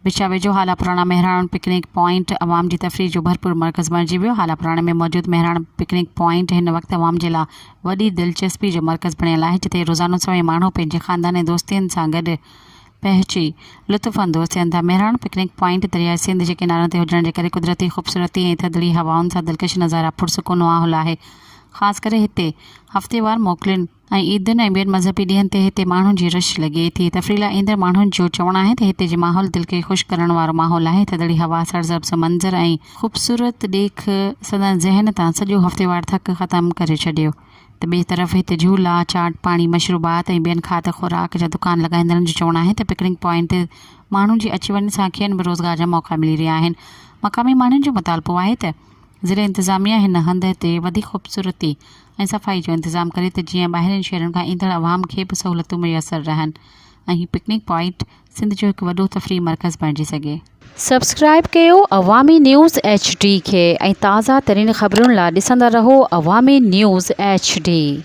विचा वेझो हाला पुराणा मेहराण पिकनिक पॉइंट अवाम जी तफ़रीह जो भरपूर मरकज़ बणिजी वियो। हाला पुराणे में मौजूद मेहराण पिकनिक पॉइंट हिन वक़्तु अवाम जे लाइ वॾी दिलचस्पी जो मरकज़ बणियल आहे, जिते रोज़ानो सवें माण्हू पंहिंजे ख़ानदान ऐं दोस्तनि सां गॾु पहुची लुत्फ़ अंदोज़ थियनि था। मेहराण पिकनिक पॉइंट दरियाए सिंध जे किनारनि ते हुजण जे करे कुदरती ख़ूबसूरती ऐं थधिड़ी हवाउनि सां दिलकश नज़ारा पुरसुकून माहौल आहे। ख़ासि करे हिते हफ़्तेवार मोकलुनि ऐं ईदुनि ऐं ॿियनि मज़हबी ॾींहंनि ते हिते माण्हुनि जी रश लॻे थी। तफ़रीह लाइ ईंदड़ माण्हुनि जो चवणु आहे त हिते जो माहौल दिलि खे ख़ुशि करण वारो माहौल आहे। थधिड़ी हवा, सरज़ब्ज़ मंज़र ऐं ख़ूबसूरत ॾेख सदन ज़हन तां सॼो हफ़्तेवार थक ख़तमु करे छॾियो। त ॿिए तरफ़ हिते झूला, चाट पाणी, मशरूबात ऐं ॿियनि खाध खुराक जा दुकान लॻाईंदड़नि जो चवणु आहे त पिकनिक पॉइंट माण्हुनि जी अच वञ सां खेनि बि रोज़गार जा मौक़ा मिली रहिया आहिनि। मक़ामी माण्हुनि जो मुतालबो आहे त ज़िले इंतिज़ामिया हिन हंध ते वधीक ख़ूबसूरती ऐं सफ़ाई जो इंतज़ाम करे त जीअं ॿाहिरिनि शहरनि खां ईंदड़ अवाम खे बि सहूलियतूं मुयसरु रहनि ऐं हीउ पिकनिक पॉइंट सिंध जो हिकु वॾो तफ़रीह मरकज़ बणिजी सघे। सब्सक्राइब कयो अवामी न्यूज़ HD खे ऐं ताज़ा तरीन ख़बरुनि लाइ ॾिसंदा रहो अवामी न्यूज़ HD।